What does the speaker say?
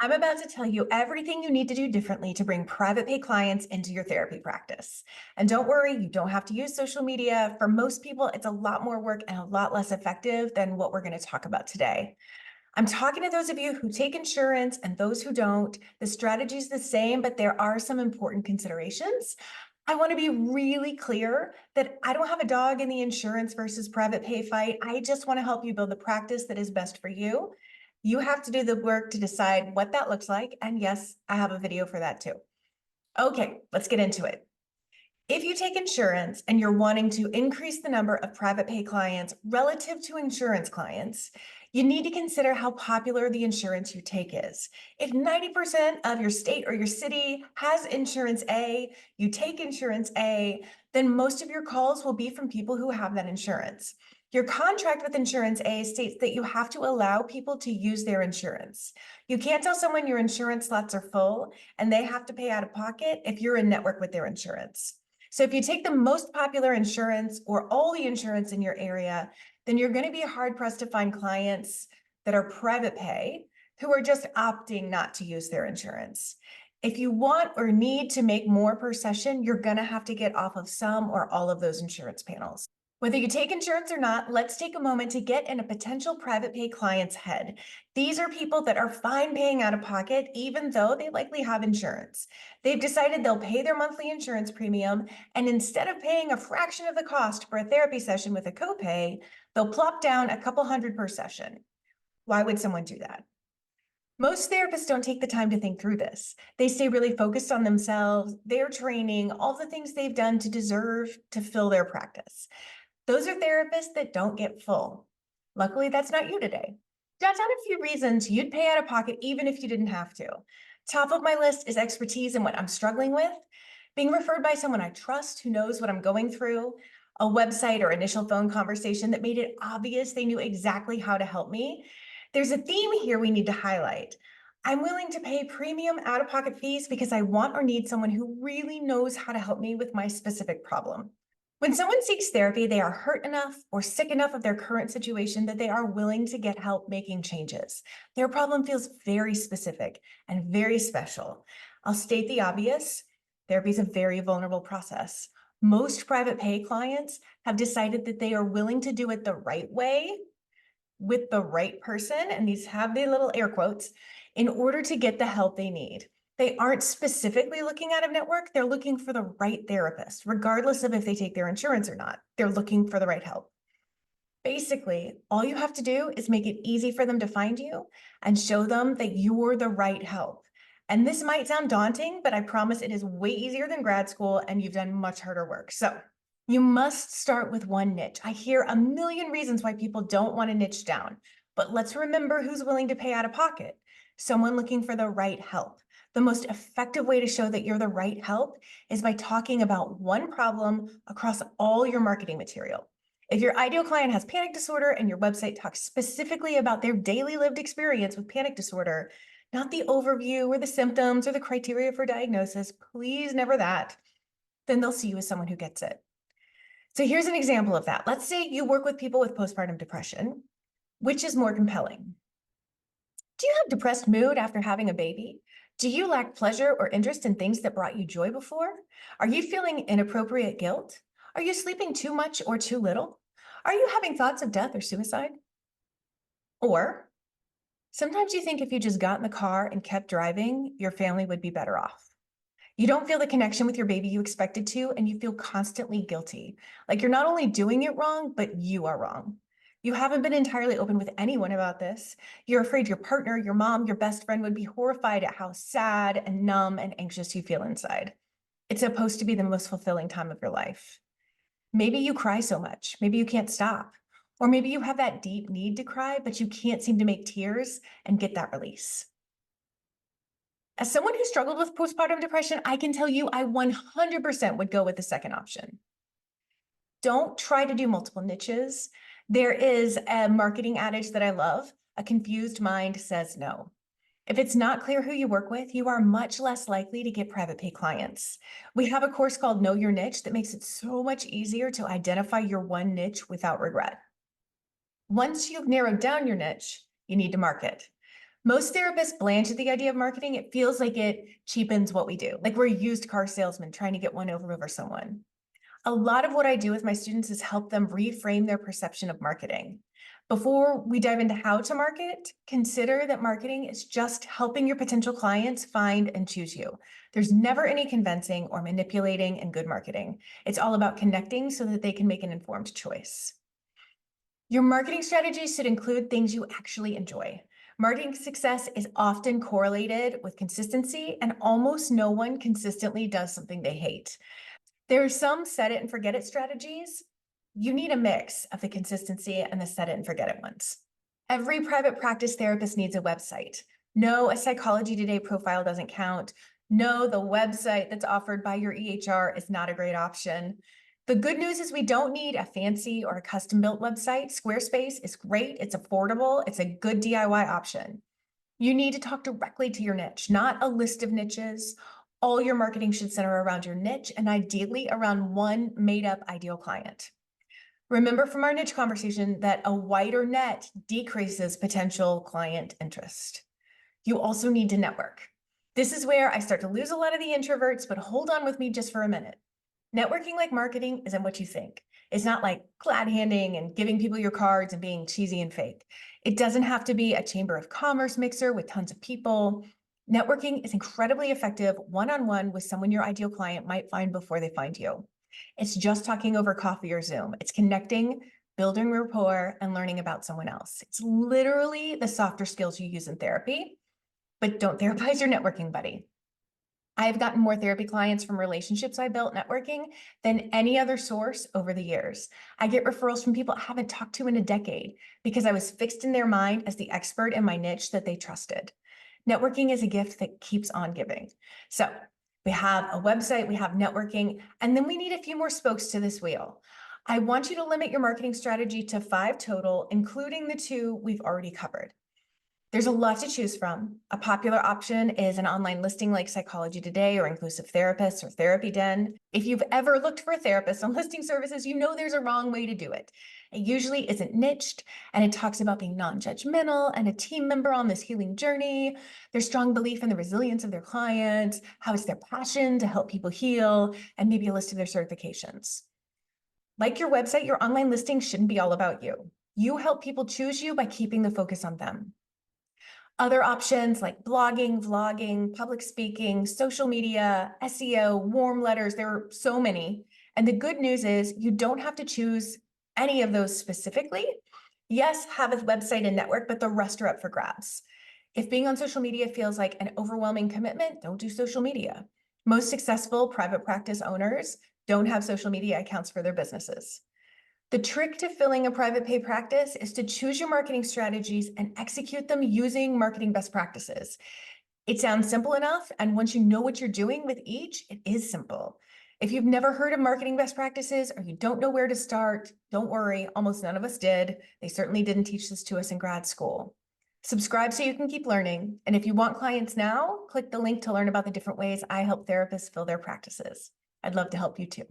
I'm about to tell you everything you need to do differently to bring private pay clients into your therapy practice. And don't worry, you don't have to use social media. For most people, it's a lot more work and a lot less effective than what we're going to talk about today. I'm talking to those of you who take insurance and those who don't. The strategy is the same, but there are some important considerations. I want to be really clear that I don't have a dog in the insurance versus private pay fight. I just want to help you build the practice that is best for you. You have to do the work to decide what that looks like. And yes, I have a video for that too. Okay, let's get into it. If you take insurance and you're wanting to increase the number of private pay clients relative to insurance clients, you need to consider how popular the insurance you take is. If 90% of your state or your city has insurance A, you take insurance A, then most of your calls will be from people who have that insurance. Your contract with Insurance A states that you have to allow people to use their insurance. You can't tell someone your insurance slots are full and they have to pay out of pocket if you're in network with their insurance. So if you take the most popular insurance or all the insurance in your area, then you're going to be hard pressed to find clients that are private pay who are just opting not to use their insurance. If you want or need to make more per session, you're going to have to get off of some or all of those insurance panels. Whether you take insurance or not, let's take a moment to get in a potential private pay client's head. These are people that are fine paying out of pocket, even though they likely have insurance. They've decided they'll pay their monthly insurance premium, and instead of paying a fraction of the cost for a therapy session with a copay, they'll plop down a couple hundred per session. Why would someone do that? Most therapists don't take the time to think through this. They stay really focused on themselves, their training, all the things they've done to deserve to fill their practice. Those are therapists that don't get full. Luckily, that's not you today. Jot down a few reasons you'd pay out of pocket even if you didn't have to. Top of my list is expertise in what I'm struggling with, being referred by someone I trust who knows what I'm going through, a website or initial phone conversation that made it obvious they knew exactly how to help me. There's a theme here we need to highlight. I'm willing to pay premium out-of-pocket fees because I want or need someone who really knows how to help me with my specific problem. When someone seeks therapy, they are hurt enough or sick enough of their current situation that they are willing to get help making changes. Their problem feels very specific and very special. I'll state the obvious. Therapy is a very vulnerable process. Most private pay clients have decided that they are willing to do it the right way with the right person, and these have the little air quotes, in order to get the help they need. They aren't specifically looking out of network, they're looking for the right therapist, regardless of if they take their insurance or not. They're looking for the right help. Basically, all you have to do is make it easy for them to find you and show them that you're the right help. And this might sound daunting, but I promise it is way easier than grad school and you've done much harder work. So you must start with one niche. I hear a million reasons why people don't want to niche down, but let's remember who's willing to pay out of pocket. Someone looking for the right help. The most effective way to show that you're the right help is by talking about one problem across all your marketing material. If your ideal client has panic disorder and your website talks specifically about their daily lived experience with panic disorder, not the overview or the symptoms or the criteria for diagnosis, please never that, then they'll see you as someone who gets it. So here's an example of that. Let's say you work with people with postpartum depression. Which is more compelling? Do you have depressed mood after having a baby? Do you lack pleasure or interest in things that brought you joy before? Are you feeling inappropriate guilt? Are you sleeping too much or too little? Are you having thoughts of death or suicide? Or sometimes you think if you just got in the car and kept driving, your family would be better off. You don't feel the connection with your baby you expected to, and you feel constantly guilty. Like you're not only doing it wrong, but you are wrong. You haven't been entirely open with anyone about this. You're afraid your partner, your mom, your best friend would be horrified at how sad and numb and anxious you feel inside. It's supposed to be the most fulfilling time of your life. Maybe you cry so much. Maybe you can't stop. Or maybe you have that deep need to cry, but you can't seem to make tears and get that release. As someone who struggled with postpartum depression, I can tell you I 100% would go with the second option. Don't try to do multiple niches. There is a marketing adage that I love: a confused mind says no. If it's not clear who you work with, you are much less likely to get private pay clients. We have a course called Know Your Niche that makes it so much easier to identify your one niche without regret. Once you've narrowed down your niche, you need to market. Most therapists blanch at the idea of marketing. It feels like it cheapens what we do, like we're used car salesmen trying to get one over someone. A lot of what I do with my students is help them reframe their perception of marketing. Before we dive into how to market, consider that marketing is just helping your potential clients find and choose you. There's never any convincing or manipulating in good marketing. It's all about connecting so that they can make an informed choice. Your marketing strategy should include things you actually enjoy. Marketing success is often correlated with consistency, and almost no one consistently does something they hate. There are some set it and forget it strategies. You need a mix of the consistency and the set it and forget it ones. Every private practice therapist needs a website. No, a Psychology Today profile doesn't count. No, the website that's offered by your EHR is not a great option. The good news is we don't need a fancy or a custom-built website. Squarespace is great. It's affordable. It's a good DIY option. You need to talk directly to your niche, not a list of niches. All your marketing should center around your niche and ideally around one made-up ideal client. Remember from our niche conversation that a wider net decreases potential client interest. You also need to network. This is where I start to lose a lot of the introverts, but hold on with me just for a minute. Networking like marketing isn't what you think. It's not like glad handing and giving people your cards and being cheesy and fake. It doesn't have to be a chamber of commerce mixer with tons of people. Networking is incredibly effective one-on-one with someone your ideal client might find before they find you. It's just talking over coffee or Zoom. It's connecting, building rapport, and learning about someone else. It's literally the softer skills you use in therapy, but don't therapize your networking buddy. I've gotten more therapy clients from relationships I built networking than any other source over the years. I get referrals from people I haven't talked to in a decade because I was fixed in their mind as the expert in my niche that they trusted. Networking is a gift that keeps on giving. So we have a website, we have networking, and then we need a few more spokes to this wheel. I want you to limit your marketing strategy to 5 total, including the 2 we've already covered. There's a lot to choose from. A popular option is an online listing like Psychology Today or Inclusive Therapists or Therapy Den. If you've ever looked for a therapist on listing services, you know there's a wrong way to do it. It usually isn't niched, and it talks about being non-judgmental and a team member on this healing journey, their strong belief in the resilience of their clients, how it's their passion to help people heal, and maybe a list of their certifications. Like your website, your online listing shouldn't be all about you. You help people choose you by keeping the focus on them. Other options like blogging, vlogging, public speaking, social media, SEO, warm letters, there are so many. And the good news is you don't have to choose any of those specifically. Yes, have a website and network, but the rest are up for grabs. If being on social media feels like an overwhelming commitment, don't do social media. Most successful private practice owners don't have social media accounts for their businesses. The trick to filling a private pay practice is to choose your marketing strategies and execute them using marketing best practices. It sounds simple enough, and once you know what you're doing with each, it is simple. If you've never heard of marketing best practices or you don't know where to start, don't worry, almost none of us did. They certainly didn't teach this to us in grad school. Subscribe so you can keep learning, and if you want clients now, click the link to learn about the different ways I help therapists fill their practices. I'd love to help you too.